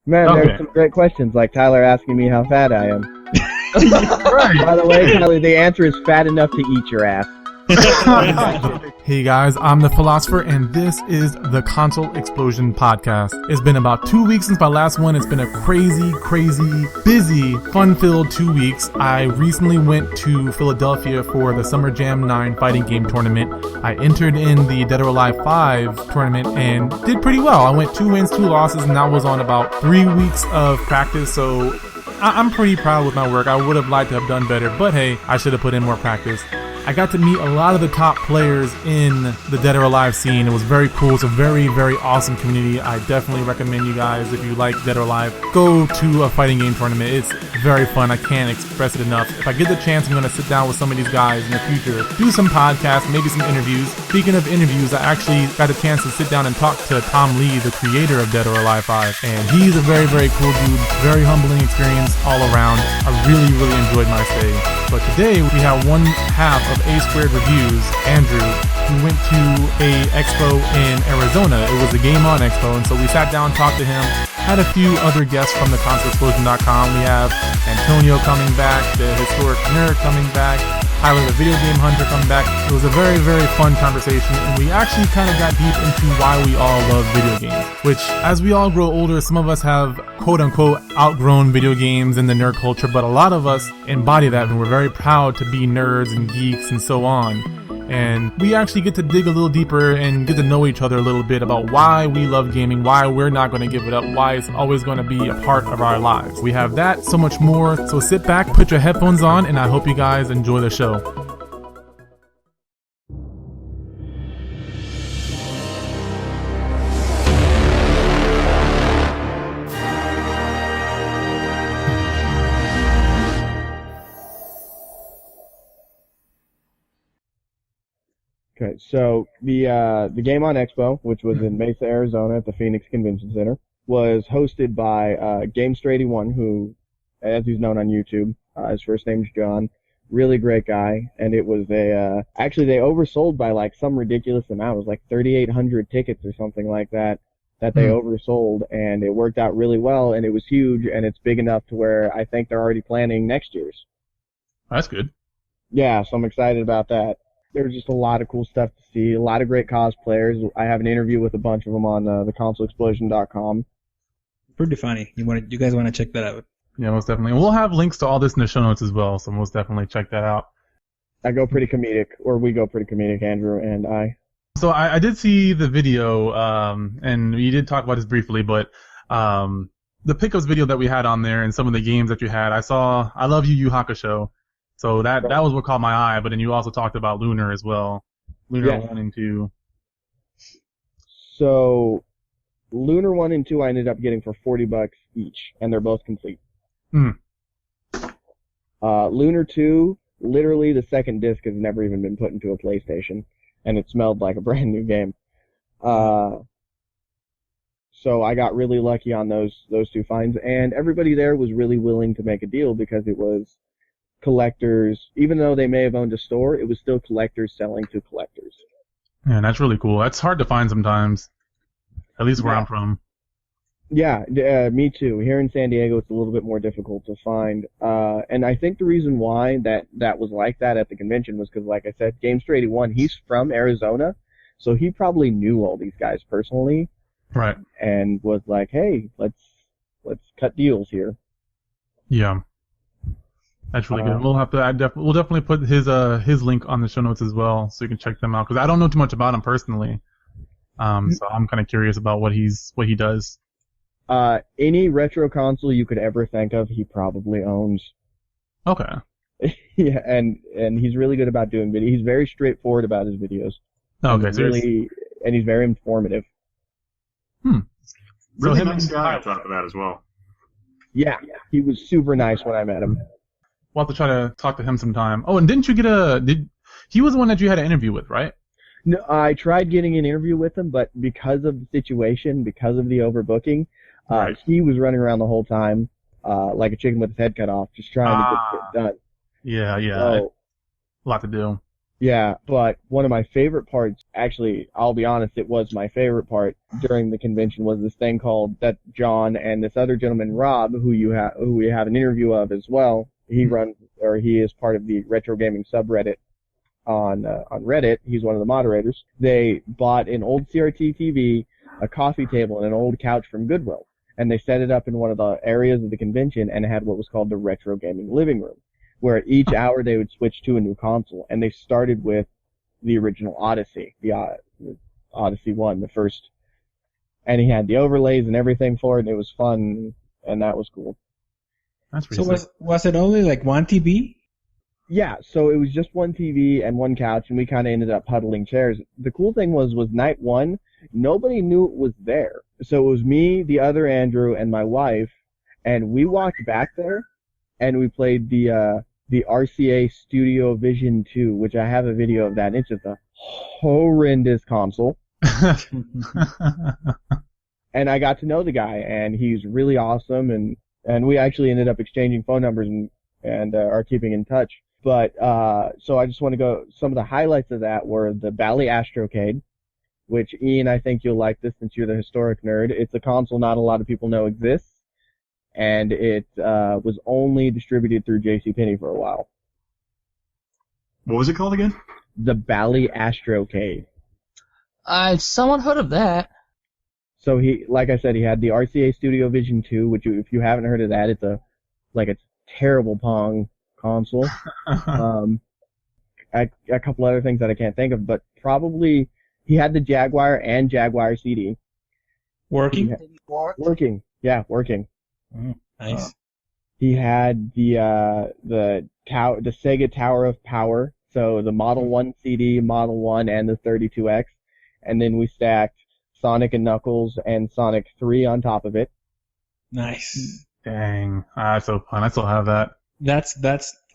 Man, there's some great questions, like Tyler asking me how fat I am. Right. By the way, Tyler, the answer is fat enough to eat your ass. Hey guys, I'm the Philosopher, and this is the Console Xplosion podcast. It's been about 2 weeks since my last one. It's been a crazy, busy, fun-filled 2 weeks. I recently went to Philadelphia for the Summer Jam 9 fighting game tournament. I entered in the Dead or Alive 5 tournament and did pretty well. I went 2 wins, 2 losses, and that was on about 3 weeks of practice, so I'm pretty proud with my work. I would have liked to have done better, but hey, I should have put in more practice. I got to meet a lot of the top players in the Dead or Alive scene. It was very cool. It's a very awesome community. I definitely recommend you guys, if you like Dead or Alive, go to a fighting game tournament. It's very fun. I can't express it enough. If I get the chance, I'm going to sit down with some of these guys in the future, do some podcasts, maybe some interviews. Speaking of interviews, I actually got a chance to sit down and talk to Tom Lee, the creator of Dead or Alive 5. And he's a very cool dude. Very humbling experience all around. I really enjoyed my stay. But today we have one half of Sqaured Reviews, Andrew, who went to a Expo in Arizona. It was a Game On Expo, and so we sat down, talked to him, had a few other guests from the ConsoleExplosion.com. We have Antonio coming back, the Historic Nerd coming back, Tyler the Video Game Hunter coming back. It was a very fun conversation, and we actually kind of got deep into why we all love video games, which, as we all grow older, some of us have quote-unquote outgrown video games and the nerd culture, but a lot of us embody that, and we're very proud to be nerds and geeks and so on. And we actually get to dig a little deeper and get to know each other a little bit about why we love gaming, why we're not going to give it up, why it's always going to be a part of our lives. We have that, so much more, so sit back, put your headphones on, and I hope you guys enjoy the show. Okay, so the Game On Expo, which was in Mesa, Arizona at the Phoenix Convention Center, was hosted by Gamester81, who, as he's known on YouTube, his first name's John, really great guy, and it was actually they oversold by like some ridiculous amount. It was like 3,800 tickets or something like that they oversold, and it worked out really well, and it was huge, and it's big enough to where I think they're already planning next year's. That's good. Yeah, so I'm excited about that. There's just a lot of cool stuff to see, a lot of great cosplayers. I have an interview with a bunch of them on the ConsoleExplosion.com. Pretty funny. You guys want to check that out? Yeah, most definitely. We'll have links to all this in the show notes as well, so most definitely check that out. We go pretty comedic, Andrew and I. So I did see the video, and you did talk about this briefly, but the pickups video that we had on there and some of the games that you had, I saw I Love You, Yu Hakusho. So that was what caught my eye, but then you also talked about Lunar as well. Lunar 1 and 2. So Lunar 1 and 2 I ended up getting for $40 each, and they're both complete. Lunar 2, literally the second disc has never even been put into a PlayStation, and it smelled like a brand new game. So I got really lucky on those 2 finds, and everybody there was really willing to make a deal because it was collectors. Even though they may have owned a store, it was still collectors selling to collectors. Yeah, that's really cool. That's hard to find sometimes, at least where I'm from. Yeah, me too. Here in San Diego, it's a little bit more difficult to find. And I think the reason why that was like that at the convention was because, like I said, Gamester81, he's from Arizona, so he probably knew all these guys personally. Right. And was like, hey, let's cut deals here. Yeah. That's really good. We'll have to. We'll definitely put his link on the show notes as well, so you can check them out. Because I don't know too much about him personally, so I'm kind of curious about what he does. Any retro console you could ever think of, he probably owns. Okay. Yeah, and he's really good about doing video. He's very straightforward about his videos. Okay, and he's very informative. Really nice guy on top of that as well. Yeah, he was super nice when I met him. We'll have to try to talk to him sometime. Oh, and didn't you get he was the one that you had an interview with, right? No, I tried getting an interview with him, but because of the situation, because of the overbooking, right. He was running around the whole time, like a chicken with his head cut off, just trying to get it done. Yeah. So, a lot to do. Yeah, but one of my favorite parts, actually, I'll be honest, it was my favorite part during the convention, was this thing called that John and this other gentleman, Rob, who we have an interview of as well. He is part of the retro gaming subreddit on Reddit. He's one of the moderators. They bought an old CRT TV, a coffee table, and an old couch from Goodwill, and they set it up in one of the areas of the convention, and it had what was called the retro gaming living room, where each hour they would switch to a new console, and they started with the original Odyssey, the Odyssey 1, the first, and he had the overlays and everything for it, and it was fun, and that was cool. That's pretty So was it only like one TV? Yeah, so it was just one TV and one couch, and we kind of ended up huddling chairs. The cool thing was night one, nobody knew it was there. So it was me, the other Andrew, and my wife, and we walked back there, and we played the RCA Studio Vision 2, which I have a video of that, and it's just a horrendous console. And I got to know the guy, and he's really awesome, and we actually ended up exchanging phone numbers and are keeping in touch. But so I just want to go, some of the highlights of that were the Bally Astrocade, which, Ian, I think you'll like this since you're the historic nerd. It's a console not a lot of people know exists, and it was only distributed through JCPenney for a while. What was it called again? The Bally Astrocade. I've somewhat heard of that. So he, like I said, he had the RCA Studio Vision 2, which if you haven't heard of that, it's a terrible Pong console. A couple other things that I can't think of, but probably he had the Jaguar and Jaguar CD. Working? Working. Yeah, working. Oh, nice. He had the Sega Tower of Power, so the Model 1 CD, Model 1, and the 32X, and then we stacked Sonic and Knuckles and Sonic 3 on top of it. Nice. Dang, that's so fun. I still have that. That's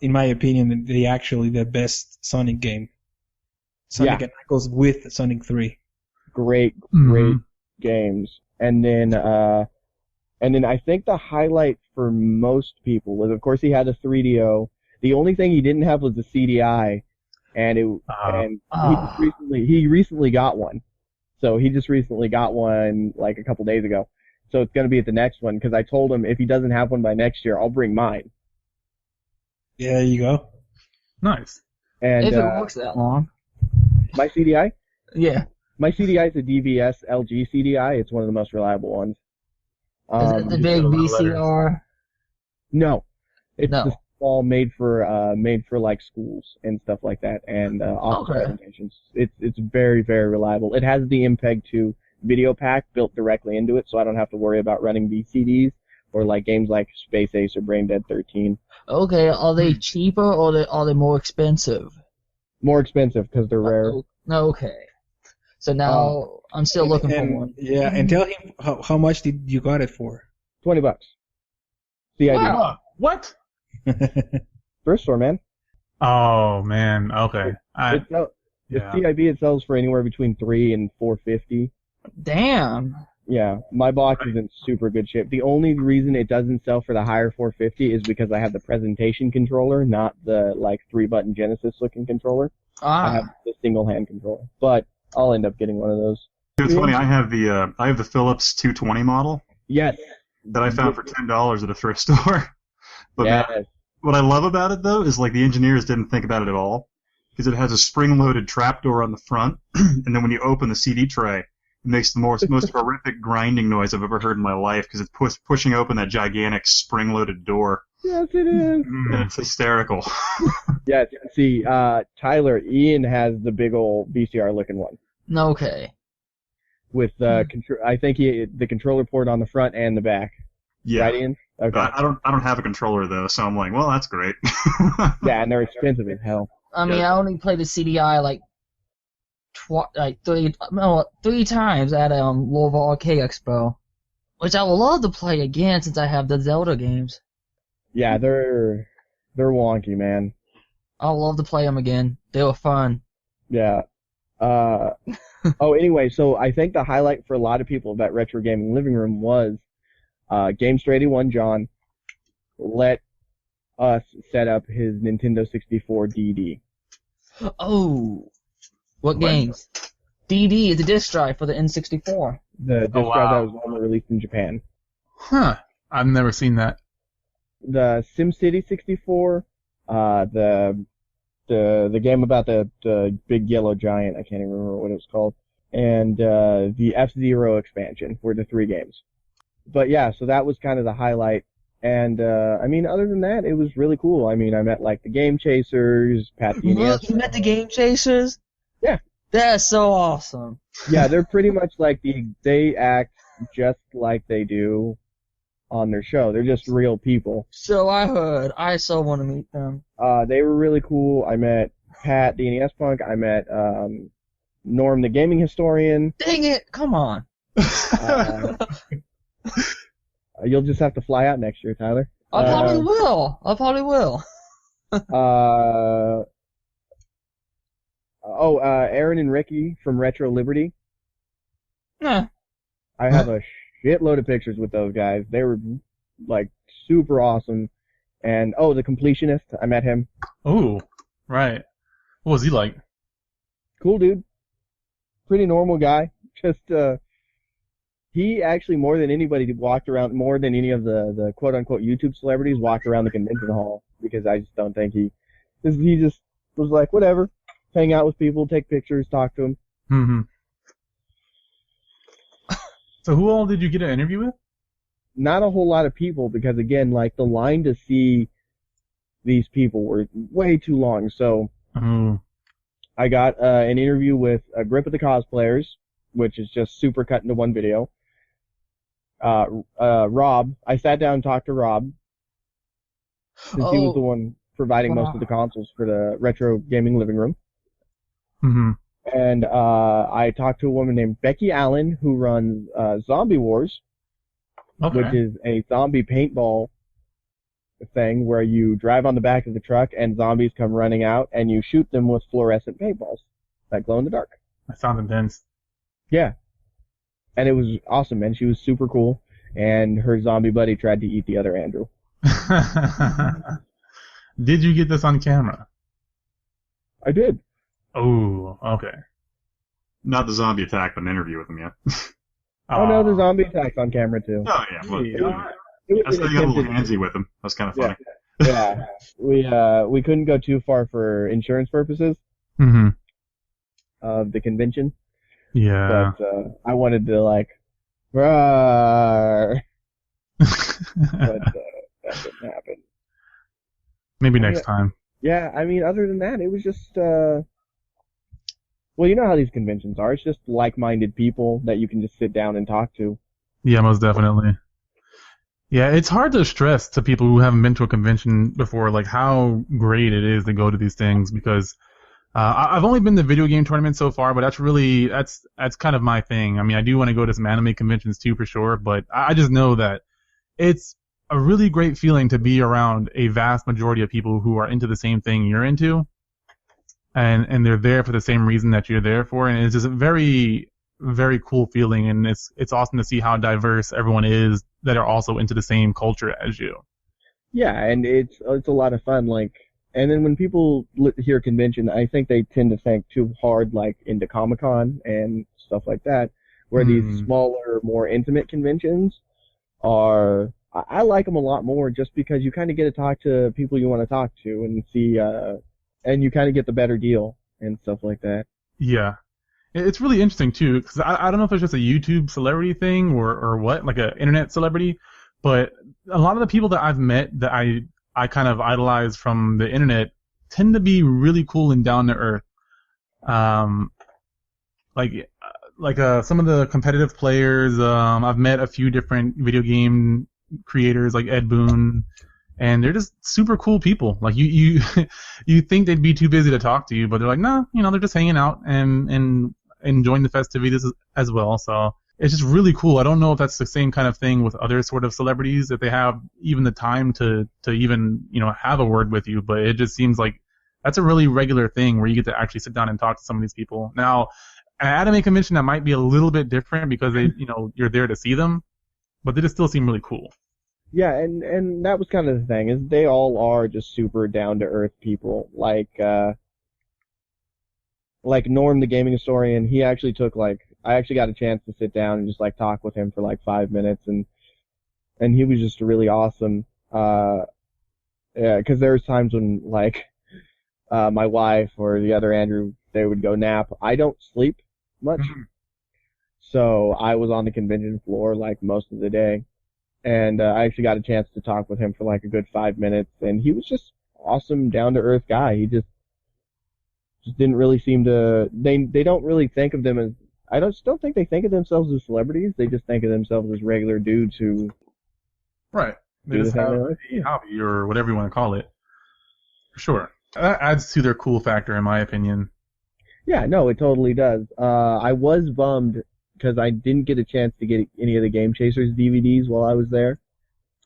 in my opinion the best Sonic game. Sonic and Knuckles with Sonic 3. Great games. And then I think the highlight for most people was, of course, he had a 3DO. The only thing he didn't have was the CDI, and he recently got one. So he just recently got one like a couple days ago. So it's going to be at the next one, because I told him if he doesn't have one by next year, I'll bring mine. Yeah, there you go. Nice. And If it works that long. my CDI? Yeah. My CDI is a DVS LG CDI. It's one of the most reliable ones. Is it the big VCR? No. It's No. the small made for like schools and stuff like that, and office presentations. It's very, very reliable. It has the MPEG 2 video pack built directly into it, so I don't have to worry about running VCDs or like games like Space Ace or Brain Dead 13. Okay, are they cheaper or are they more expensive? More expensive because they're rare. Okay. So now I'm still looking for one. Yeah, and tell him how much did you got it for? $20. CID. Wow. What? Thrift store, man. Oh man. Okay. The CIB it sells for anywhere between $3 and $4.50. Damn. Yeah, my box is in super good shape. The only reason it doesn't sell for the higher $4.50 is because I have the presentation controller, not the like 3-button Genesis looking controller. I have the single hand controller, but I'll end up getting one of those. It's funny. I have the Philips 220 model. Yes. That I found for $10 at a thrift store. But Yes. man, what I love about it though is like the engineers didn't think about it at all, because it has a spring-loaded trapdoor on the front, and then when you open the CD tray, it makes the most horrific grinding noise I've ever heard in my life, because it's pushing open that gigantic spring-loaded door. Yes, it is. And it's hysterical. Yes. See, Tyler, Ian has the big old VCR-looking one Okay. with I think the controller port on the front and the back. Yeah. Right, Ian? Okay. I don't have a controller though, so I'm like, well, that's great. Yeah, and they're expensive as hell. I mean, I only played the CDI like 3 times at Louisville Arcade Expo, which I would love to play again since I have the Zelda games. Yeah, they're wonky, man. I would love to play them again. They were fun. Yeah. Anyway, so I think the highlight for a lot of people of that retro gaming living room was GameStar81 John let us set up his Nintendo 64 DD. Oh, what games? DD is a disc drive for the N64. The disc drive that was only released in Japan. Huh. I've never seen that. The SimCity 64, the game about the big yellow giant, I can't even remember what it was called, and the F-Zero expansion were the 3 games. But yeah, so that was kind of the highlight. And I mean, other than that, it was really cool. I mean, I met like the Game Chasers, Pat the NES. You met the Game Chasers? Yeah. That's so awesome. Yeah, they're pretty much like they act just like they do on their show. They're just real people. So I heard. I so want to meet them. They were really cool. I met Pat the NES Punk. I met Norm the Gaming Historian. Dang it! Come on. You'll just have to fly out next year, Tyler. I probably will. Aaron and Ricky from Retro Liberty. Nah. I have a shitload of pictures with those guys. They were like super awesome. And the Completionist, I met him. Oh, right. What was he like? Cool dude. Pretty normal guy. Just he actually more than any of the quote unquote YouTube celebrities walked around the convention hall, because I just don't think he just was like, whatever, hang out with people, take pictures, talk to them. Mm-hmm. So who all did you get an interview with? Not a whole lot of people, because again, like the line to see these people were way too long. So I got an interview with a grip of the cosplayers, which is just super cut into one video. Rob, I sat down and talked to Rob, since he was the one providing most of the consoles for the retro gaming living room. Mm-hmm. And I talked to a woman named Becky Allen, who runs Zombie Wars, which is a zombie paintball thing where you drive on the back of the truck and zombies come running out and you shoot them with fluorescent paintballs that glow in the dark. That sounds intense. Yeah. And it was awesome, man. She was super cool, and her zombie buddy tried to eat the other Andrew. Did you get this on camera? I did. Oh, okay. Not the zombie attack, but an interview with him yet. No, the zombie attack's on camera too. Oh, yeah. Well, I still got a little handsy with him. That's kind of funny. Yeah. We couldn't go too far for insurance purposes of the convention. Yeah. But I wanted to, like, roar. But that didn't happen. Maybe next time. Yeah, I mean, other than that, it was just, well, you know how these conventions are. It's just like-minded people that you can just sit down and talk to. Yeah, most definitely. Yeah, it's hard to stress to people who haven't been to a convention before, like, how great it is to go to these things, because I've only been to video game tournaments so far, but that's kind of my thing. I mean, I do want to go to some anime conventions too, for sure, but I just know that it's a really great feeling to be around a vast majority of people who are into the same thing you're into, and they're there for the same reason that you're there for, and it's just a very, very cool feeling, and it's awesome to see how diverse everyone is that are also into the same culture as you. Yeah, and it's a lot of fun, like. And then when people hear convention, I think they tend to think too hard, like, into Comic-Con and stuff like that, where these smaller, more intimate conventions are, I like them a lot more, just because you kind of get to talk to people you want to talk to and see, and you kind of get the better deal and stuff like that. Yeah. It's really interesting, too, because I don't know if it's just a YouTube celebrity thing or what, like an internet celebrity, but a lot of the people that I've met that I kind of idolize from the internet tend to be really cool and down to earth. Like some of the competitive players, I've met a few different video game creators like Ed Boon, and they're just super cool people. Like you think they'd be too busy to talk to you, but they're like, no, they're just hanging out and enjoying the festivities as well. So it's just really cool. I don't know if that's the same kind of thing with other sort of celebrities, that they have even the time to even, have a word with you, but it just seems like that's a really regular thing where you get to actually sit down and talk to some of these people. Now, an anime convention, that might be a little bit different because they, you're there to see them, but they just still seem really cool. Yeah, and that was kind of the thing, is they all are just super down to earth people. Like, like Norm, the gaming historian, he actually took I actually got a chance to sit down and just like talk with him for like 5 minutes, and he was just really awesome. Yeah, because there was times when like my wife or the other Andrew, they would go nap. I don't sleep much, so I was on the convention floor like most of the day, and I actually got a chance to talk with him for like a good 5 minutes, and he was just awesome, down to earth guy. He just didn't really seem to. They don't really think of them as. I don't think they think of themselves as celebrities. They just think of themselves as regular dudes who. Right. They just have a hobby or whatever you want to call it. For sure. That adds to their cool factor, in my opinion. Yeah, no, it totally does. I was bummed because I didn't get a chance to get any of the Game Chasers DVDs while I was there.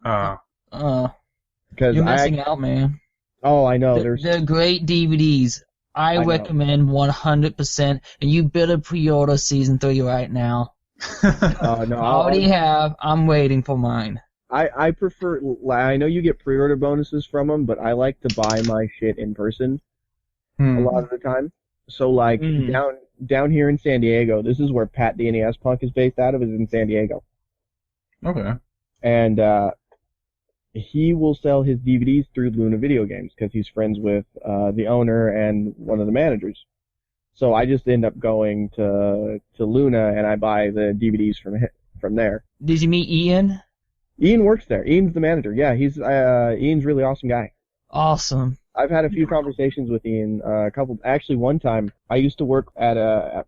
Because you're missing out, man. Oh, I know. They're great DVDs. I recommend 100%, and you better pre-order Season 3 right now. No, I already have. I'm waiting for mine. I prefer. I know you get pre-order bonuses from them, but I like to buy my shit in person a lot of the time. So like down here in San Diego, this is where Pat the NES Punk is based out of. Is in San Diego. Okay. And he will sell his DVDs through Luna Video Games because he's friends with the owner and one of the managers. So I just end up going to Luna and I buy the DVDs from there. Did you meet Ian? Ian works there. Ian's the manager. Yeah, he's Ian's a really awesome guy. Awesome. I've had a few conversations with Ian. Actually, one time I used to work at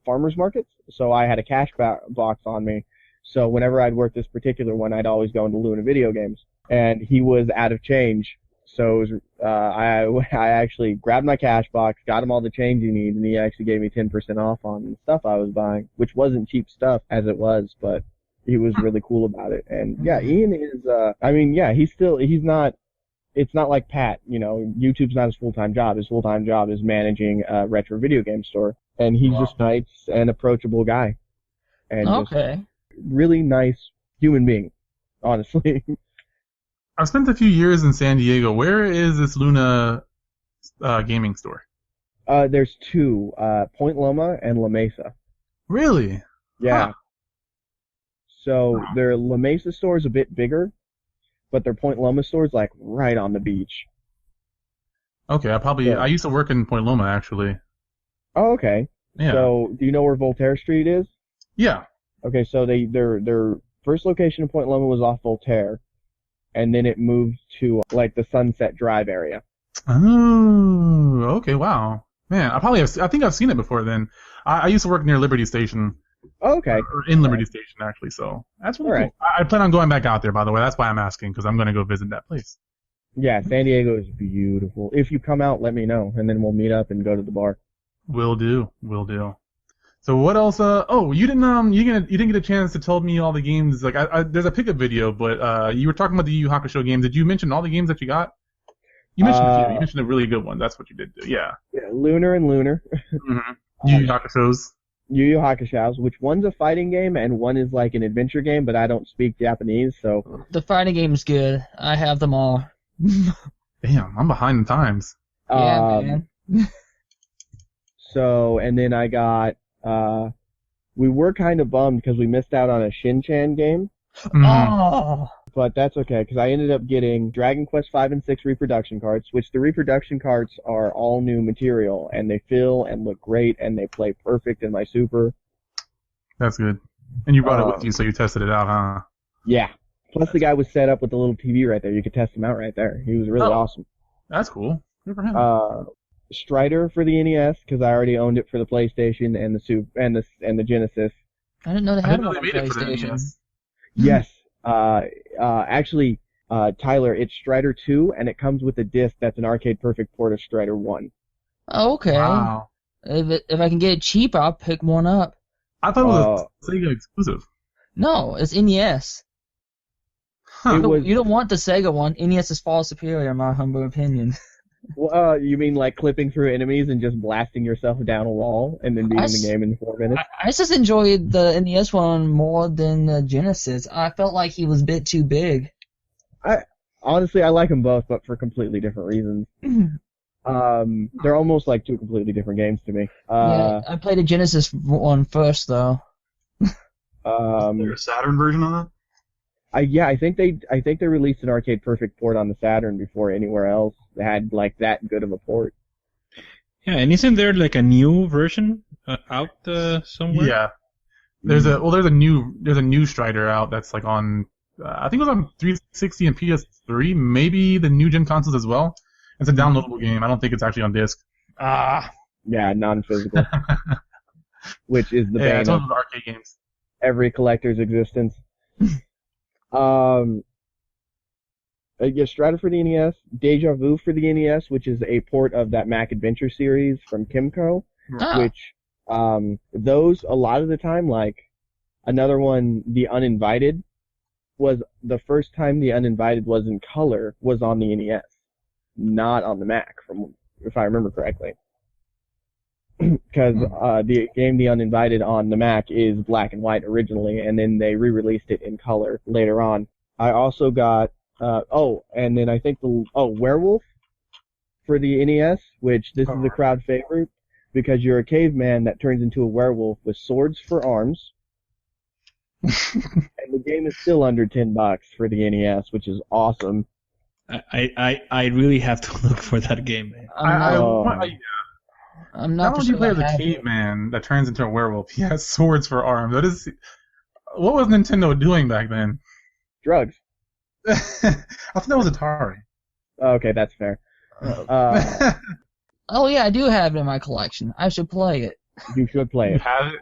farmers markets, so I had a cash box on me. So whenever I'd work this particular one, I'd always go into Luna Video Games. And he was out of change, so it was, I actually grabbed my cash box, got him all the change he needed, and he actually gave me 10% off on the stuff I was buying, which wasn't cheap stuff as it was, but he was really cool about it. And yeah, Ian is, he's not, it's not like Pat, YouTube's not his full-time job. His full-time job is managing a retro video game store, and he's just nice and approachable guy, and just really nice human being, honestly. I've spent a few years in San Diego. Where is this Luna gaming store? There's two, Point Loma and La Mesa. Really? Yeah. Huh. So their La Mesa store is a bit bigger, but their Point Loma store is like right on the beach. Okay, I used to work in Point Loma actually. Oh, okay. Yeah. So do you know where Voltaire Street is? Yeah. Okay, so their first location in Point Loma was off Voltaire. And then it moved to like the Sunset Drive area. Oh, okay, wow, man. I think I've seen it before. Then I used to work near Liberty Station. Oh, okay. Or in Liberty Station actually. So that's really cool. I plan on going back out there. By the way, that's why I'm asking because I'm going to go visit that place. Yeah, San Diego is beautiful. If you come out, let me know, and then we'll meet up and go to the bar. Will do. So what else? You didn't get a chance to tell me all the games. Like, there's a pickup video, but you were talking about the Yu Yu Hakusho games. Did you mention all the games that you got? You mentioned a few. You mentioned a really good one. That's what you did do. Yeah. Yeah, Lunar and Lunar. Mm-hmm. Yu Yu Hakushos. Yu Yu Hakushos, which one's a fighting game and one is like an adventure game, but I don't speak Japanese, so. The fighting game's good. I have them all. Damn, I'm behind the times. Yeah, man. So, and then I got. We were kind of bummed because we missed out on a Shin-Chan game. Oh. But that's okay, because I ended up getting Dragon Quest 5 and 6 reproduction cards, which the reproduction cards are all new material, and they feel and look great, and they play perfect in my Super. That's good. And you brought it with you, so you tested it out, huh? Yeah. Plus the guy was set up with the little TV right there. You could test him out right there. He was really awesome. That's cool. Good for him. Strider for the NES because I already owned it for the PlayStation and the Genesis. I didn't know they had it on the PlayStation. Yes. Actually, Tyler, it's Strider 2 and it comes with a disc that's an arcade perfect port of Strider 1. Oh, okay. Wow. If I can get it cheap, I'll pick one up. I thought it was Sega exclusive. No, it's NES. Huh. You don't want the Sega one. NES is far superior, in my humble opinion. Well, you mean like clipping through enemies and just blasting yourself down a wall and then beating the game in 4 minutes? I just enjoyed the NES one more than the Genesis. I felt like he was a bit too big. Honestly, I like them both, but for completely different reasons. They're almost like two completely different games to me. Yeah, I played the Genesis one first though. Is there a Saturn version of that? I think they released an Arcade Perfect port on the Saturn before anywhere else had like that good of a port. Yeah, and isn't there like a new version out somewhere? Yeah. There's a new Strider out that's like on I think it was on 360 and PS3, maybe the new gen consoles as well. It's a downloadable game. I don't think it's actually on disc. Yeah, non-physical. Which is the Yeah, bane it's one of of those arcade games. every collector's existence. Strider for the NES, Deja Vu for the NES, which is a port of that Mac Adventure series from Kimco, which those a lot of the time, like another one, The Uninvited, was the first time The Uninvited was in color was on the NES, not on the Mac, if I remember correctly. Because the game The Uninvited on the Mac is black and white originally, and then they re-released it in color later on. I also got and then I think Werewolf for the NES, which this is a crowd favorite because you're a caveman that turns into a werewolf with swords for arms. And the game is still under $10 for the NES, which is awesome. I really have to look for that game, man. I'm not not only do you play as a caveman that turns into a werewolf, he has swords for arms. What was Nintendo doing back then? Drugs. I thought that was Atari. Okay, that's fair. Oh yeah, I do have it in my collection. I should play it. You should play You it. have it?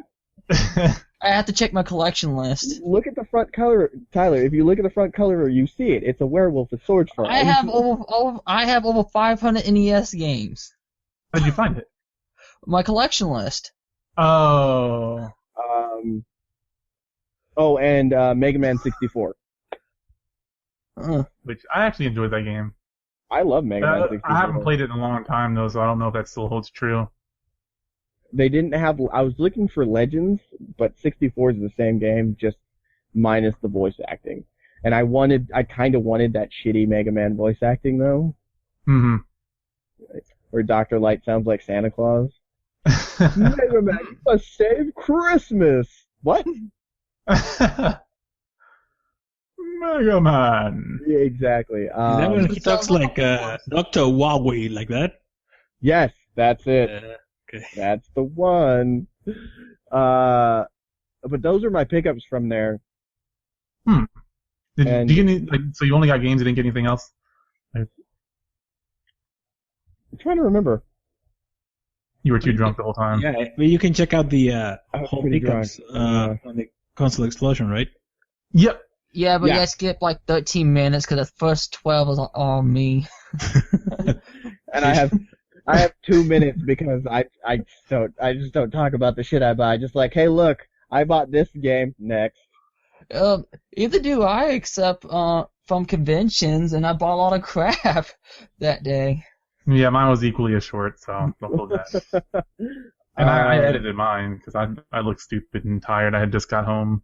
I have to check my collection list. Look at the front color, Tyler. If you look at the front color, you see it. It's a werewolf with swords for arms. I have over 500 NES games. How'd you find it? My collection list. Oh. And Mega Man 64. Which I actually enjoyed that game. I love Mega Man 64. I haven't played it in a long time though, so I don't know if that still holds true. They didn't have. I was looking for Legends, but 64 is the same game, just minus the voice acting. And I kind of wanted that shitty Mega Man voice acting though. Mm-hmm. Where Dr. Light sounds like Santa Claus. Mega Man, you must save Christmas. What? Mega Man. Yeah, exactly. Is that when he talks like Dr. Huawei, like that? Yes, that's it. Okay. That's the one. But those are my pickups from there. Did you get any, so you only got games, you didn't get anything else? I'm trying to remember. You were too drunk the whole time. Yeah, but you can check out the I was whole pretty pickups on the console Xplosion, right? Yep. Yeah, but Yeah. you skipped like 13 minutes because the first 12 was all me. And I have 2 minutes because I just don't talk about the shit I buy. Just like, hey, look, I bought this game. Next. Either do I, except from conventions, and I bought a lot of crap that day. Yeah, mine was equally as short, so don't hold that. And I edited mine because I looked stupid and tired. I had just got home.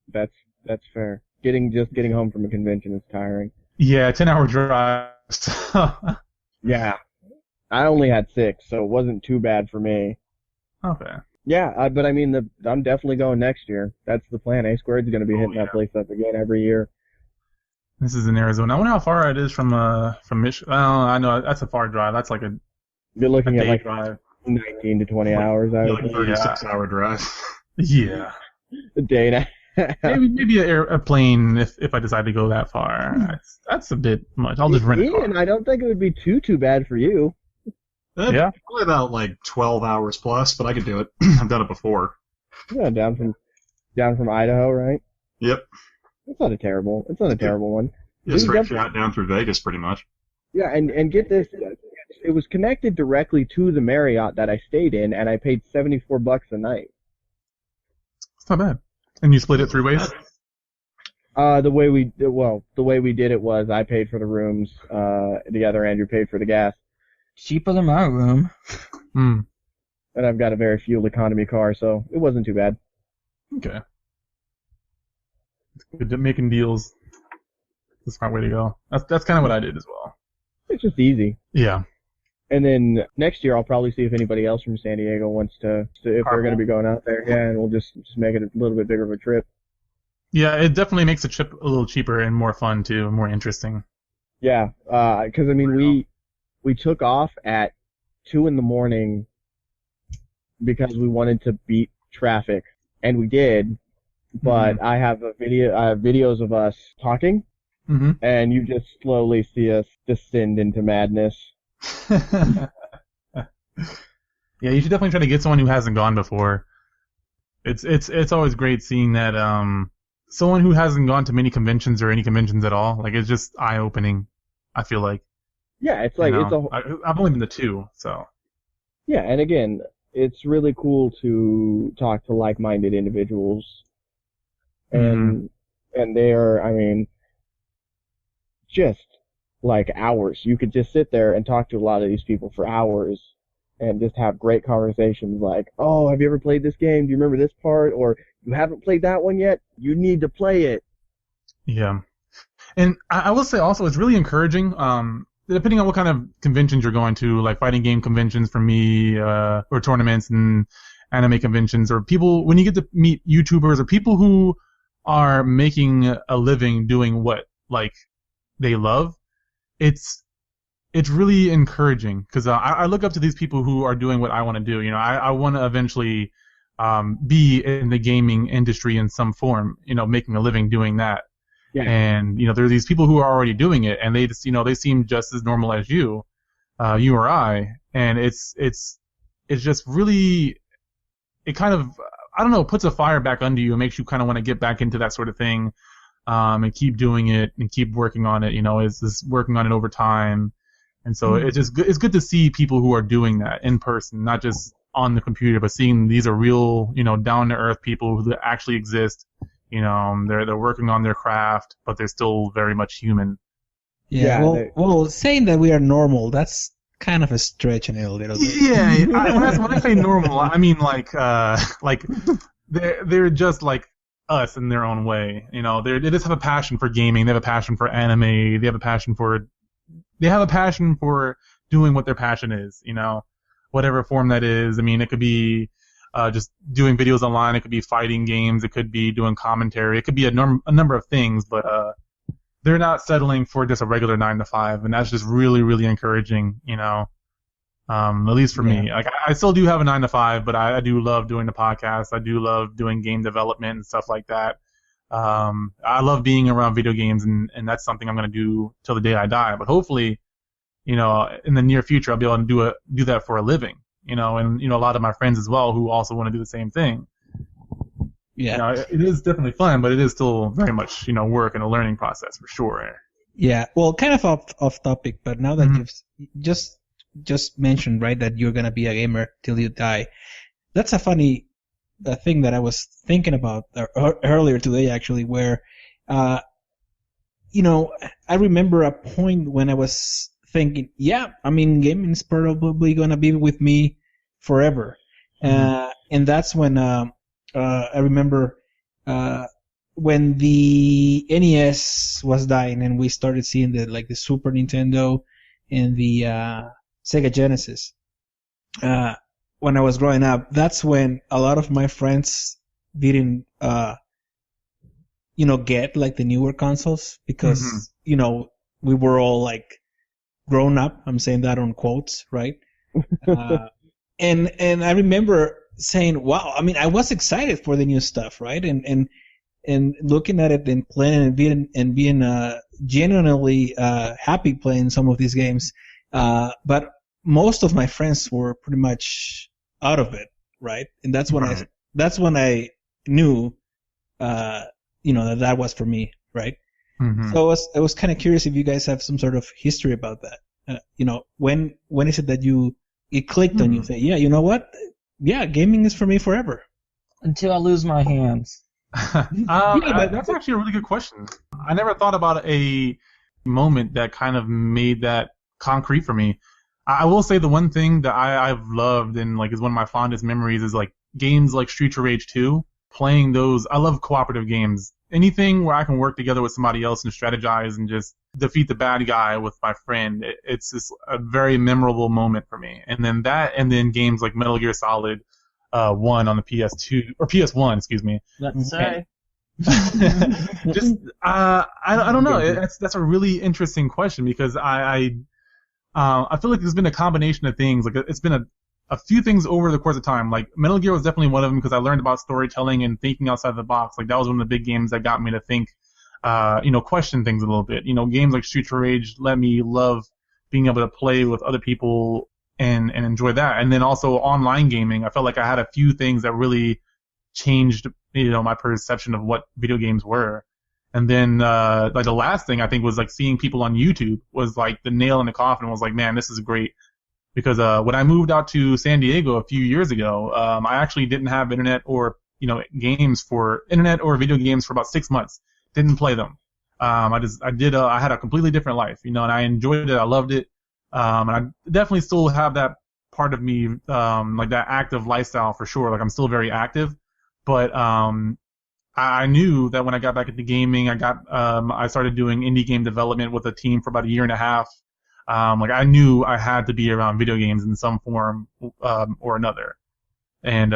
That's fair. Getting home from a convention is tiring. Yeah, 10-hour drive. So. Yeah. I only had 6, so it wasn't too bad for me. Okay. Yeah, but I mean, I'm definitely going next year. That's the plan. Sqaured is going to be hitting that place up again every year. This is in Arizona. I wonder how far it is from Michigan. Well, I know that's a far drive. That's like You're looking at like drive. 19 to 20 hours. I would Like 36-hour drive. Yeah. a day and a half. maybe a plane if I decide to go that far. That's a bit much. I'll just rent a car. And I don't think it would be too bad for you. Yeah. Probably about like 12 hours plus, but I could do it. I've done it before. Yeah, down from Idaho, right? Yep. It's not a terrible one. Yeah, straight shot down through Vegas, pretty much. Yeah, and get this, it was connected directly to the Marriott that I stayed in, and I paid $74 a night. It's not bad. And you split it 3 ways? The way we did it was I paid for the rooms, the other Andrew paid for the gas. Cheaper than my room. Hmm. And I've got a very fuel economy car, so it wasn't too bad. Okay. It's good at making deals. It's a smart way to go. That's kind of what I did as well. It's just easy. Yeah. And then next year I'll probably see if anybody else from San Diego wants to if they're going to be going out there. Yeah, and we'll just make it a little bit bigger of a trip. Yeah, it definitely makes the trip a little cheaper and more fun too, and more interesting. Yeah, because I mean we took off at 2 a.m. because we wanted to beat traffic, and we did. But I have videos of us talking, and you just slowly see us descend into madness. Yeah, you should definitely try to get someone who hasn't gone before. It's always great seeing that someone who hasn't gone to many conventions or any conventions at all. Like, it's just eye-opening, I feel like. Yeah, it's like I've only been to 2, so. Yeah, and again, it's really cool to talk to like-minded individuals. And they are, I mean, just like hours. You could just sit there and talk to a lot of these people for hours and just have great conversations like, oh, have you ever played this game? Do you remember this part? Or you haven't played that one yet? You need to play it. Yeah. And I will say also, it's really encouraging, depending on what kind of conventions you're going to, like fighting game conventions for me, or tournaments and anime conventions, or people, when you get to meet YouTubers or people who are making a living doing what, like, they love, it's really encouraging, because I look up to these people who are doing what I want to do. You know, I want to eventually be in the gaming industry in some form, you know, making a living doing that. Yeah. And, you know, there are these people who are already doing it, and they just, you know, they seem just as normal as you or I, and it's just really, it kind of, I don't know, puts a fire back under you and makes you kind of want to get back into that sort of thing, and keep doing it and keep working on it. You know, is working on it over time. And so it's good to see people who are doing that in person, not just on the computer, but seeing these are real, you know, down to earth people who actually exist. You know, they're working on their craft, but they're still very much human. Yeah. Well, saying that we are normal, that's kind of a stretch in a little bit. Yeah. When I say normal, I mean like they're just like us in their own way. You know, they just have a passion for gaming. They have a passion for anime. They have a passion for doing what their passion is, you know, whatever form that is. I mean, it could be just doing videos online. It could be fighting games. It could be doing commentary. It could be a number of things, but they're not settling for just a regular 9 to 5, and that's just really, really encouraging, you know, at least for me. Like, I still do have a 9 to 5, but I do love doing the podcast. I do love doing game development and stuff like that. I love being around video games, and that's something I'm going to do till the day I die. But hopefully, you know, in the near future, I'll be able to do that for a living, you know, and, you know, a lot of my friends as well who also want to do the same thing. Yeah. You know, it is definitely fun, but it is still very much, you know, work and a learning process for sure. Yeah. Well, kind of off topic, but now that you've just mentioned, right, that you're going to be a gamer till you die, that's a funny thing that I was thinking about earlier today, actually, where, you know, I remember a point when I was thinking, yeah, I mean, gaming is probably going to be with me forever. And that's when I remember when the NES was dying and we started seeing the Super Nintendo and the Sega Genesis. When I was growing up, that's when a lot of my friends didn't, you know, get like the newer consoles because, you know, we were all like grown up. I'm saying that on quotes, right? And I remember saying, wow, I mean, I was excited for the new stuff, right? And looking at it and playing and being genuinely happy playing some of these games. But most of my friends were pretty much out of it, right? And that's when I knew, you know, that was for me, right? So I was kind of curious if you guys have some sort of history about that. You know, when is it that it clicked on you? Say, yeah, you know what? Yeah, gaming is for me forever. Until I lose my hands. But that's actually a really good question. I never thought about a moment that kind of made that concrete for me. I will say the one thing that I've loved and like is one of my fondest memories is like games like Streets of Rage 2. Playing those, I love cooperative games, anything where I can work together with somebody else and strategize and just defeat the bad guy with my friend, it's just a very memorable moment for me. And then games like Metal Gear Solid 1 on the PS2 or PS1, excuse me. That's right. Just I don't know. That's a really interesting question because I feel like there's been a combination of things. Like it's been a few things over the course of time. Like Metal Gear was definitely one of them because I learned about storytelling and thinking outside the box. Like that was one of the big games that got me to think, question things a little bit. Games like Streets of Rage let me love being able to play with other people and enjoy that. And then also online gaming, I felt like I had a few things that really changed, my perception of what video games were. And then, like the last thing I think was like seeing people on YouTube was like the nail in the coffin. Was like, man, this is great. Because when I moved out to San Diego a few years ago, I actually didn't have internet or internet or video games for about 6 months. Didn't play them. I had a completely different life, and I enjoyed it. I loved it. And I definitely still have that part of me, like that active lifestyle for sure. Like I'm still very active, but I knew that when I got back into gaming, I started doing indie game development with a team for about a year and a half. Like I knew I had to be around video games in some form or another. And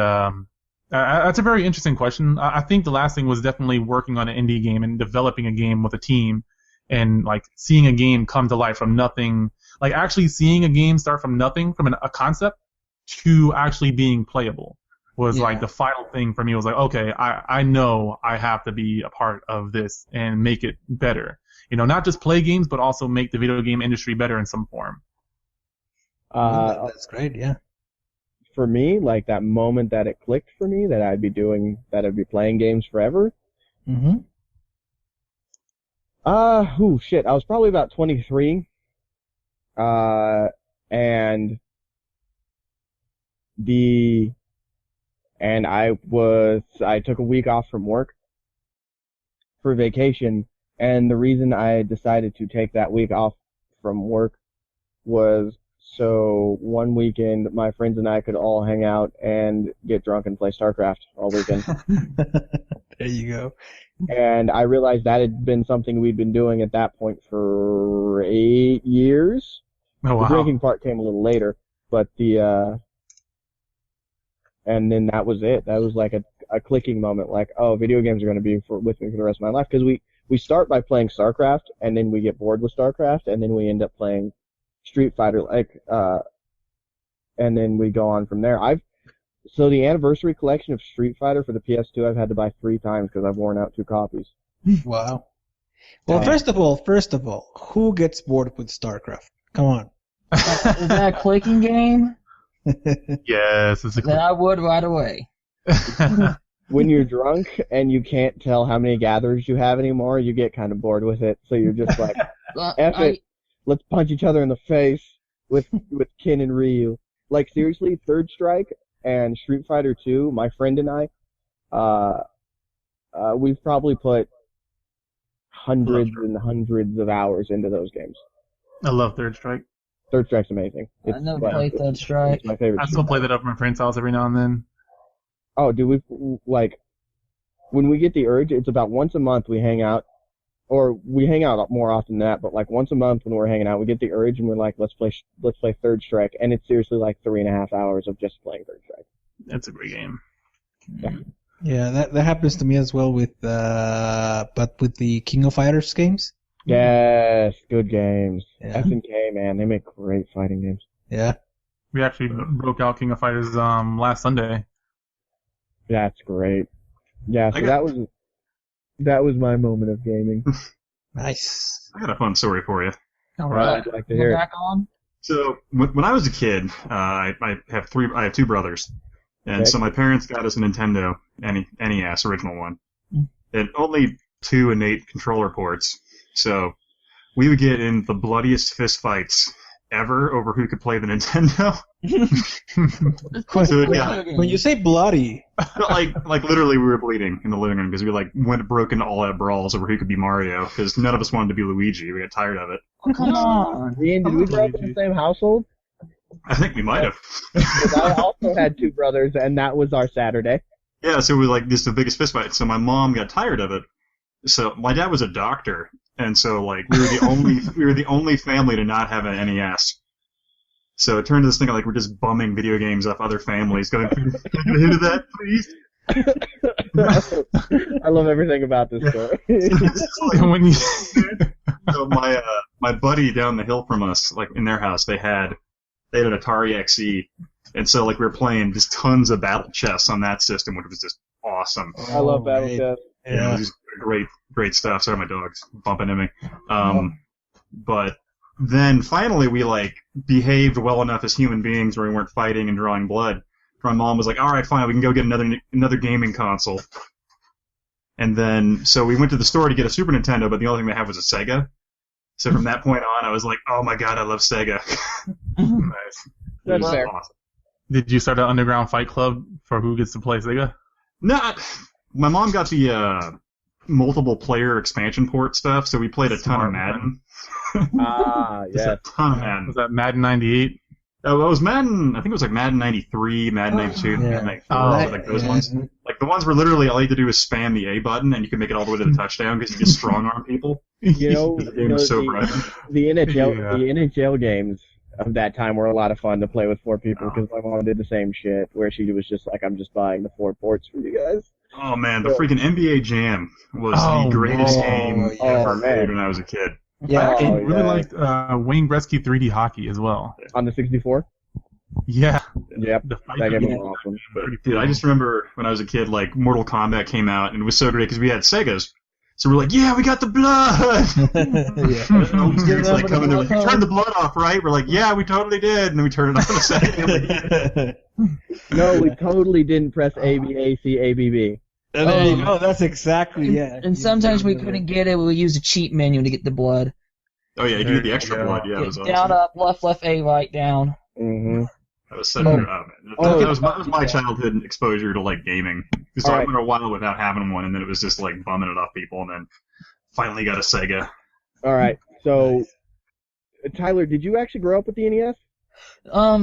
that's a very interesting question. I think the last thing was definitely working on an indie game and developing a game with a team and like seeing a game come to life from nothing, like actually seeing a game start from nothing, from a concept to actually being playable was like the final thing for me. Was like, okay, I know I have to be a part of this and make it better. Not just play games, but also make the video game industry better in some form. That's great, yeah. For me, like that moment that it clicked for me that I'd be playing games forever. Mm-hmm. I was probably about 23. And I took a week off from work for vacation. And the reason I decided to take that week off from work was so one weekend my friends and I could all hang out and get drunk and play StarCraft all weekend. There you go. And I realized that had been something we'd been doing at that point for 8 years. Oh, wow. The drinking part came a little later, but and then that was it. That was like a clicking moment, like, oh, video games are going to be with me for the rest of my life, because we start by playing StarCraft, and then we get bored with StarCraft, and then we end up playing Street Fighter, and then we go on from there. So the anniversary collection of Street Fighter for the PS2 I've had to buy 3 times because I've worn out 2 copies. Wow. Well, first of all, who gets bored with StarCraft? Come on. Is that a clicking game? Yes, it's a Then I would right away. When you're drunk and you can't tell how many gatherers you have anymore, you get kind of bored with it. So you're just like, F it. Let's punch each other in the face with Ken and Ryu. Like, seriously, Third Strike and Street Fighter 2, my friend and I, we've probably put hundreds and hundreds of hours into those games. I love Third Strike. Third Strike's amazing. I never played Third Strike. It's my favorite. I still play that up at my friend's house every now and then. Oh, dude, when we get the urge, it's about once a month we hang out, or we hang out more often than that, but like once a month when we're hanging out, we get the urge and we're like, let's play Third Strike, and it's seriously like 3.5 hours of just playing Third Strike. That's a great game. Yeah, that happens to me as well but with the King of Fighters games. Yes, good games. Yeah. F&K, man, they make great fighting games. Yeah. We actually broke out King of Fighters last Sunday. That's great. Yeah, so that was my moment of gaming. Nice. I got a fun story for you. All right. I'd like to hear it. Back on? So when I was a kid, I have 2 brothers, and Okay. so my parents got us a Nintendo NES original one, and only 2 innate controller ports. So we would get in the bloodiest fist fights ever over who could play the Nintendo. So, yeah. When you say bloody, like literally we were bleeding in the living room because we broke into all out brawls over who could be Mario because none of us wanted to be Luigi. We got tired of it. Oh, come on. Ian, did we grow up in the same household? I think we might have. Because I also had 2 brothers, and that was our Saturday. Yeah, so we just the biggest fist fight. So my mom got tired of it, So my dad was a doctor, and so like we were the only family to not have an NES. So it turned to this thing like we're just bumming video games off other families. Going, can I get a hit of that, please? I love everything about this story. When you... So my buddy down the hill from us, like in their house, they had an Atari XE, and so like we were playing just tons of battle chess on that system, which was just awesome. I love battle chess. Yeah, it was just great stuff. Sorry, my dog's bumping into me. But then finally we like behaved well enough as human beings where we weren't fighting and drawing blood. My mom was like, all right, fine, we can go get another gaming console. And then, so we went to the store to get a Super Nintendo, but the only thing they had was a Sega. So from that point on, I was like, oh my god, I love Sega. Nice. That's fair. Awesome. Did you start an underground fight club for who gets to play Sega? No, my mom got the multiple player expansion port stuff, so we played a ton of Madden. Yes. A ton of Madden. Was that Madden 98? Oh, it was Madden. I think it was like Madden 93, Madden 92, Madden 94. Like those ones. Like the ones where literally all you had to do is spam the A button and you could make it all the way to the touchdown because you just strong arm people. You know, the game was so bright. The NHL games of that time were a lot of fun to play with 4 people because my mom did the same shit where she was just like, I'm just buying the 4 ports for you guys. Oh man, the freaking NBA Jam was the greatest game ever made when I was a kid. Yeah, I really liked Wayne Gretzky 3D hockey as well. On the 64? Yeah. Yep. That game was awesome. But, dude, I just remember when I was a kid, like, Mortal Kombat came out, and it was so great because we had Segas. So we're like, yeah, we got the blood! It's like coming to, you turned the blood off, right? We're like, yeah, we totally did. And then we turned it off in a second. No, we totally didn't press A, B, A, C, A, B, B. There you go. That's exactly, yeah. And sometimes we couldn't get it. We would use a cheat menu to get the blood. Oh, yeah, you could get the extra blood. Yeah, it was awesome. Down, up, left, A, right, down. Mm-hmm. That was such that was my childhood exposure to, like, gaming. Because I went a while without having one, and then it was just, like, bumming it off people, and then finally got a Sega. All right, so, Tyler, did you actually grow up with the NES?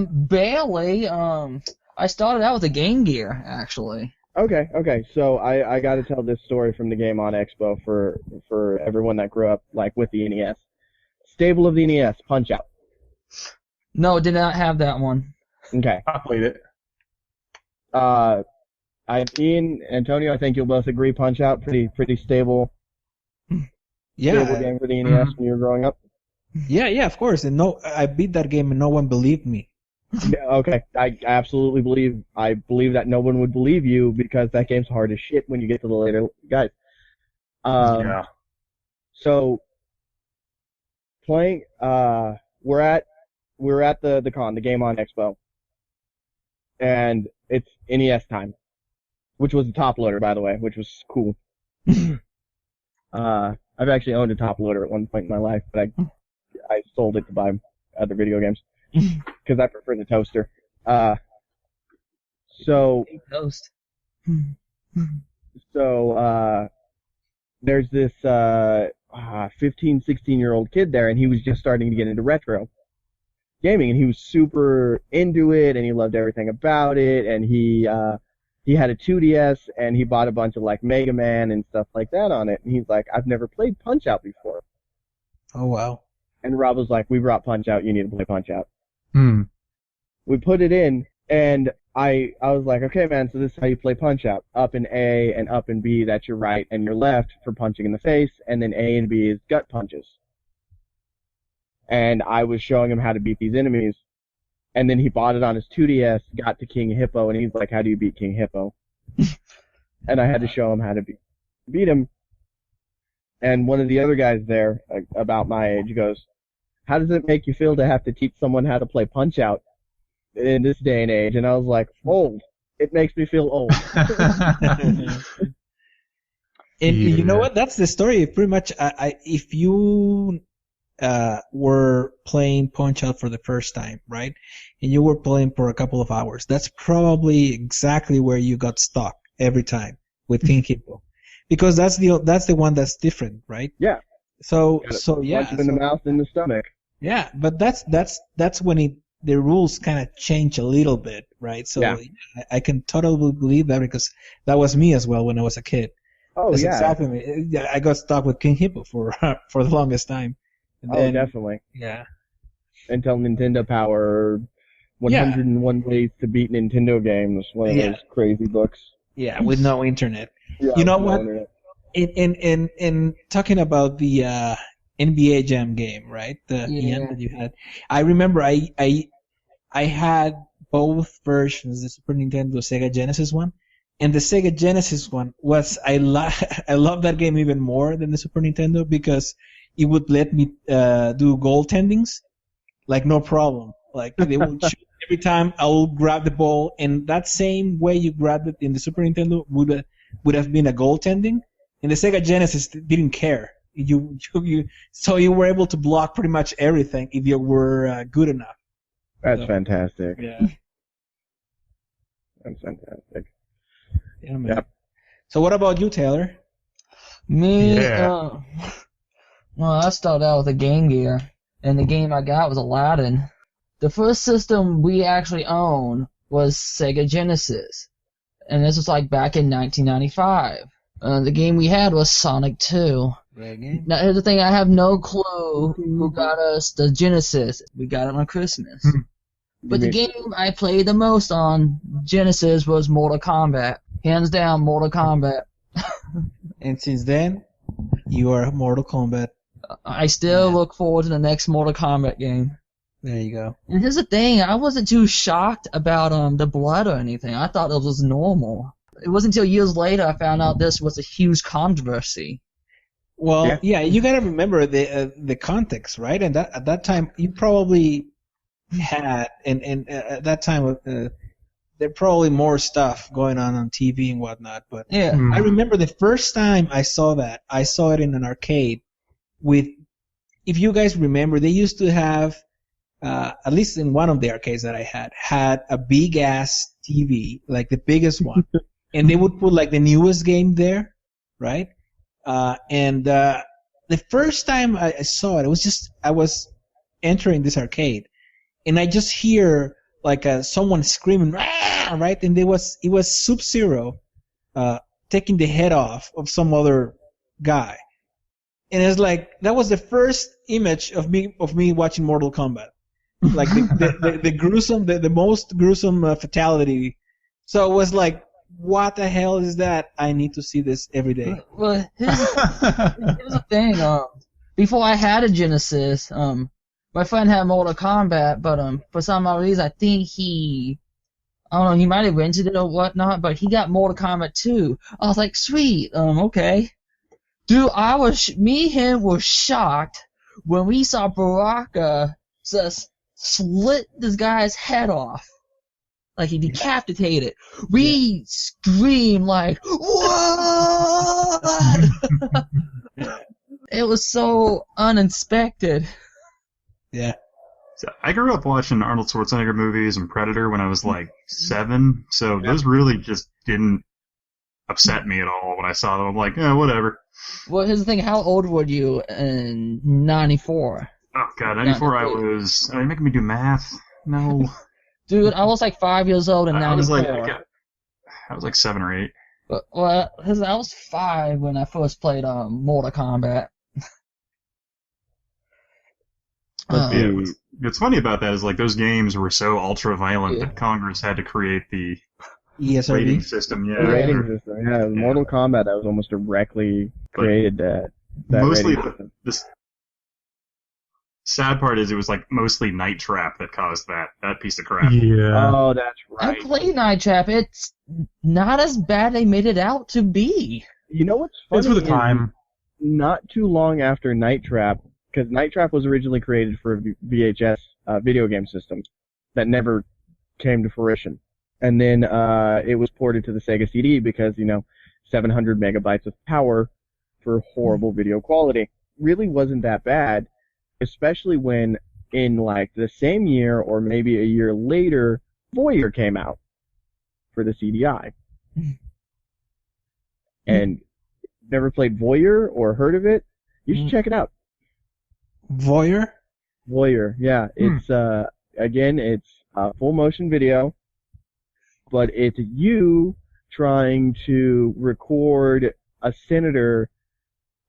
Barely. I started out with a Game Gear, actually. Okay. So I got to tell this story from the Game on Expo for everyone that grew up like with the NES. Stable of the NES, Punch-Out. No, did not have that one. Okay. I played it. Ian, Antonio, I think you'll both agree Punch-Out, pretty stable. Yeah. Stable game for the NES when you were growing up. Yeah, of course. And I beat that game and no one believed me. Okay, I absolutely believe that no one would believe you because that game's hard as shit when you get to the later guys. Yeah. So playing, we're at the con, the Game on Expo, and it's NES time, which was a top loader, by the way, which was cool. I've actually owned a top loader at one point in my life, but I sold it to buy other video games. Because I prefer the toaster. Toast. There's this 15, 16-year-old kid there, and he was just starting to get into retro gaming, and he was super into it, and he loved everything about it, and he had a 2DS, and he bought a bunch of, like, Mega Man and stuff like that on it, and he's like, I've never played Punch-Out before. Oh, wow. And Rob was like, we brought Punch-Out, you need to play Punch-Out. We put it in, and I was like, okay, man, so this is how you play Punch-Out. Up and A and up and B, that's your right and your left for punching in the face, and then A and B is gut punches. And I was showing him how to beat these enemies, and then he bought it on his 2DS, got to King Hippo, and he's like, how do you beat King Hippo? And I had to show him how to beat him. And one of the other guys there, about my age, goes, how does it make you feel to have to teach someone how to play Punch-Out in this day and age? And I was like, old. It makes me feel old. And you know what? That's the story. Pretty much, if you were playing Punch-Out for the first time, right? And you were playing for a couple of hours, that's probably exactly where you got stuck every time with King Hippo. Because that's the one that's different, right? Yeah. So yeah. Punch him in the mouth and the stomach. Yeah, but that's when the rules kind of change a little bit, right? So yeah. I can totally believe that because that was me as well when I was a kid. Oh, That's yeah. exactly me. Yeah, I got stuck with King Hippo for for the longest time. And then, Definitely. Yeah. Until Nintendo Power, 101 Ways to Beat Nintendo Games, one of those crazy books. Yeah, with no internet. Yeah, You know with no what? internet. In talking about the NBA Jam game, right? Ian, that you had. I remember I had both versions, the Super Nintendo, Sega Genesis one, and the Sega Genesis one was I love that game even more than the Super Nintendo because it would let me do goaltendings like no problem. Like they would shoot every time I will grab the ball, and that same way you grabbed it in the Super Nintendo would have been a goaltending. In the Sega Genesis, didn't care. So you were able to block pretty much everything if you were good enough. That's fantastic. Yeah. That's fantastic. Yeah, man. Yep. So what about you, Taylor? Me, Yeah. well, I started out with a Game Gear, and the game I got was Aladdin. The first system we actually owned was Sega Genesis, and this was like back in 1995. The game we had was Sonic 2. Great game. Now, here's the thing, I have no clue who got us the Genesis. We got it on Christmas. But the game I played the most on Genesis was Mortal Kombat. Hands down, Mortal Kombat. And since then, you are Mortal Kombat. I still look forward to the next Mortal Kombat game. There you go. And here's the thing, I wasn't too shocked about the blood or anything. I thought it was normal. It wasn't until years later I found out this was a huge controversy. Well, yeah, you gotta remember the context, right? And at that time, you probably had, and at that time, there probably more stuff going on TV and whatnot. But Yeah. I remember the first time I saw that, I saw it in an arcade with, if you guys remember, they used to have, at least in one of the arcades that I had a big ass TV, like the biggest one. And they would put like the newest game there, right? And the first time I saw it, I was entering this arcade, and I just hear like someone screaming, "Rah!" Right? And it was Sub-Zero taking the head off of some other guy, and it's like that was the first image of me watching Mortal Kombat, like the gruesome, the most gruesome fatality. So it was like, what the hell is that? I need to see this every day. Well, here's the thing. Before I had a Genesis, my friend had Mortal Kombat, but for some odd reason, I think he might have rented it or whatnot, but he got Mortal Kombat 2. I was like, sweet, okay. Dude, me and him were shocked when we saw Baraka just slit this guy's head off. Like he decapitated. We screamed like, what? It was so unexpected. Yeah. So I grew up watching Arnold Schwarzenegger movies and Predator when I was like 7, so those really just didn't upset me at all when I saw them. I'm like, yeah, whatever. Well, here's the thing. How old were you in 94? Oh, God, 94 I was... Are you making me do math? No. Dude, I was like 5 years old in 94. I was like 7 or 8. But, well, I was 5 when I first played Mortal Kombat. What's funny about that is like those games were so ultra violent that Congress had to create the rating system. Yeah, rating system. Yeah, Mortal Kombat that was almost directly created that mostly rating system. The sad part is it was like mostly Night Trap that caused that piece of crap. Yeah. Oh, that's right. I played Night Trap. It's not as bad they made it out to be. You know what's funny? It's for the time. Not too long after Night Trap, because Night Trap was originally created for a VHS video game system that never came to fruition. And then it was ported to the Sega CD because, 700 megabytes of power for horrible video quality. Really wasn't that bad, especially when in like the same year or maybe a year later, Voyeur came out for the CDI. And never played Voyeur or heard of it? You should check it out. Voyeur? Voyeur, yeah. It's again, it's full motion video, but it's you trying to record a senator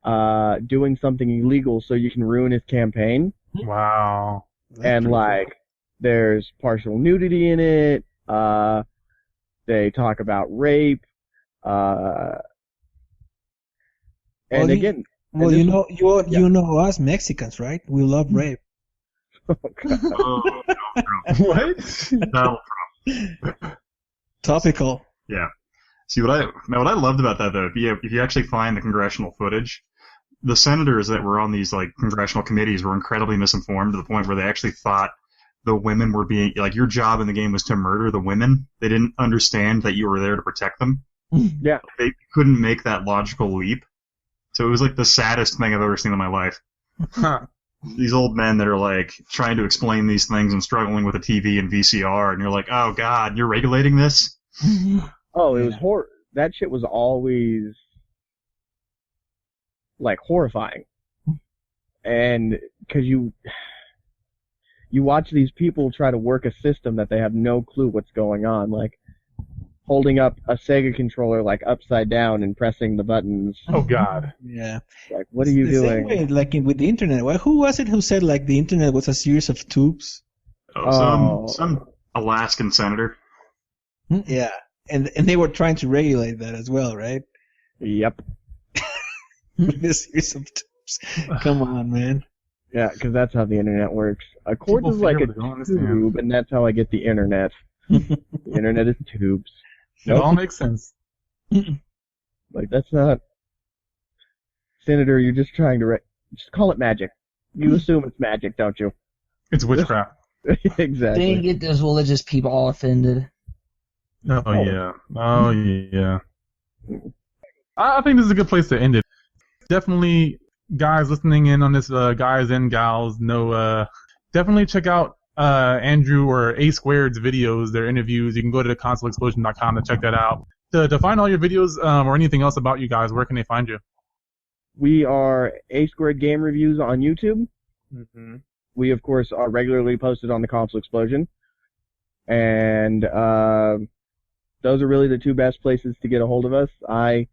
doing something illegal so you can ruin his campaign. Wow. And like, there's partial nudity in it. They talk about rape. And again, well, you know us Mexicans, right? We love rape. Oh, God. Oh, What? Donald Trump. Topical. Yeah. See what I loved about that though, if you actually find the congressional footage, the senators that were on these like congressional committees were incredibly misinformed to the point where they actually thought the women were being like your job in the game was to murder the women. They didn't understand that you were there to protect them. Yeah. They couldn't make that logical leap. So it was like the saddest thing I've ever seen in my life. Huh. These old men that are like trying to explain these things and struggling with a TV and VCR, and you're like, oh God, you're regulating this? Oh, it was that shit was always like horrifying. And cause you watch these people try to work a system that they have no clue what's going on, like holding up a Sega controller like upside down and pressing the buttons. Oh God. Yeah. Like, what are you doing? Same way, like with the internet. Well, who was it who said like the internet was a series of tubes? Some Alaskan senator. Yeah. And they were trying to regulate that as well, right? Yep. A series of tubes. Come on, man. Yeah, because that's how the internet works. A cord is like a tube, and that's how I get the internet. The internet is tubes. It all makes sense. Like, that's not... Senator, you're just trying to... Just call it magic. You assume it's magic, don't you? It's witchcraft. Exactly. Didn't get those religious people all offended. Oh yeah. Oh yeah. I think this is a good place to end it. Definitely, guys listening in on this, guys and gals, definitely check out Andrew or Sqaured's videos, their interviews. You can go to consoleexplosion.com to check that out. To find all your videos or anything else about you guys, where can they find you? We are Sqaured Game Reviews on YouTube. Mm-hmm. We, of course, are regularly posted on the Console Explosion. And those are really the two best places to get a hold of us. I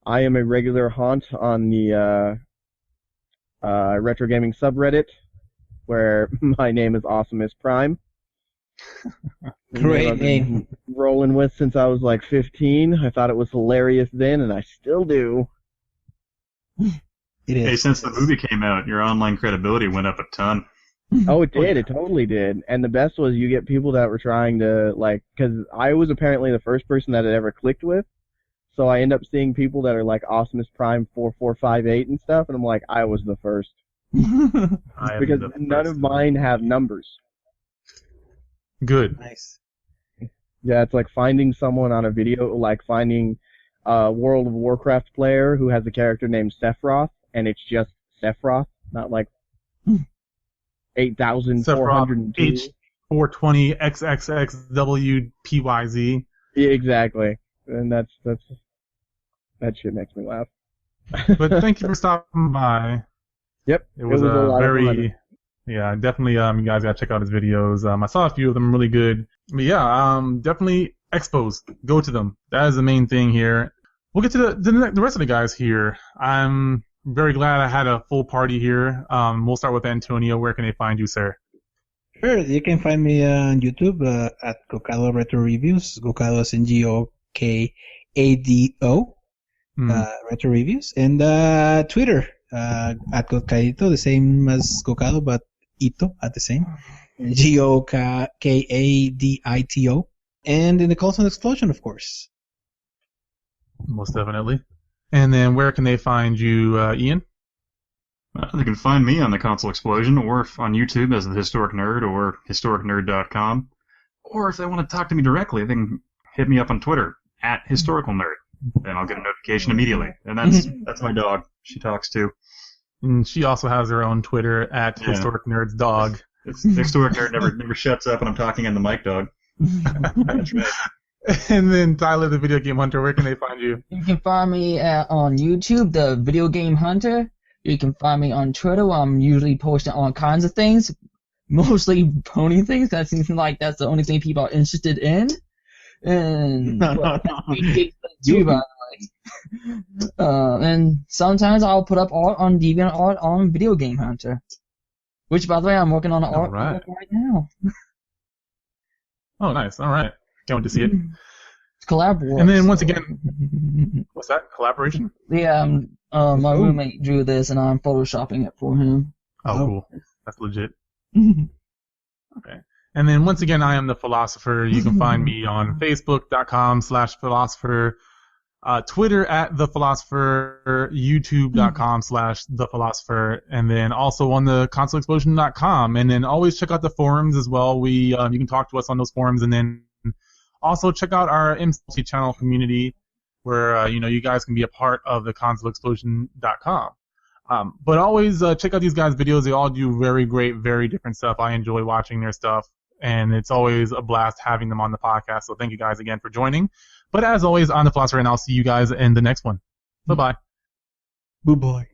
am a regular haunt on the retro gaming subreddit, where my name is Awesomeest Prime. Great name. Rolling with since I was like 15. I thought it was hilarious then, and I still do. It is. Hey, since the movie came out, your online credibility went up a ton. Oh, it did. It totally did. And the best was you get people that were trying to, like, because I was apparently the first person that it ever clicked with. So I end up seeing people that are like Awesomeest Prime 4458 and stuff, and I'm like, I was the first. Because none of mine have numbers. Good. Nice. Yeah, it's like finding someone on a video, like finding a World of Warcraft player who has a character named Sephiroth, and it's just Sephiroth, not like 8,402. H420 XXXWPYZ. Yeah, exactly. And that shit makes me laugh. But thank you for stopping by. Yep. It was a lot of fun. Yeah, definitely, you guys gotta check out his videos. I saw a few of them really good. But yeah, definitely expos. Go to them. That is the main thing here. We'll get to the rest of the guys here. I'm very glad I had a full party here. We'll start with Antonio. Where can they find you, sir? Sure, you can find me on YouTube at Gokado Retro Reviews. Gokado is Gokado, Retro Reviews. And Twitter at Gokadito, the same as Gokado, but Ito at the same. Gokadito. And in the Console Explosion, of course. Most definitely. And then where can they find you, Ian? They can find me on the Console Explosion, or on YouTube as the Historic Nerd, or historicnerd.com. Or if they want to talk to me directly, they can hit me up on Twitter at Historical Nerd, and I'll get a notification immediately. And that's my dog. She talks too. And she also has her own Twitter at Historic Nerd's dog. It's Historic Nerd never shuts up when I'm talking in the mic, dog. That's right. And then Tyler, the Video Game Hunter, where can they find you? You can find me on YouTube, the Video Game Hunter. You can find me on Twitter, where I'm usually posting all kinds of things, mostly pony things. That seems like that's the only thing people are interested in. And No. too, by the And sometimes I'll put up art on DeviantArt on Video Game Hunter. Which, by the way, I'm working on an art right now. Oh, nice. All right. Can't wait to see it. Collaborate. And then once again, what's that? Collaboration? Yeah, my roommate drew this, and I'm photoshopping it for him. Oh, cool. That's legit. Okay. And then once again, I am the Philosopher. You can find me on Facebook.com/Philosopher, Twitter @ThePhilosopher, YouTube.com/ThePhilosopher, and then also on the ConsoleExplosion.com. And then always check out the forums as well. You can talk to us on those forums, and then also check out our MC channel community, where you guys can be a part of the ConsoleExplosion.com. But always check out these guys' videos. They all do very great, very different stuff. I enjoy watching their stuff, and it's always a blast having them on the podcast. So thank you guys again for joining. But as always, I'm the Philosopher, and I'll see you guys in the next one. Bye-bye. Bye-bye.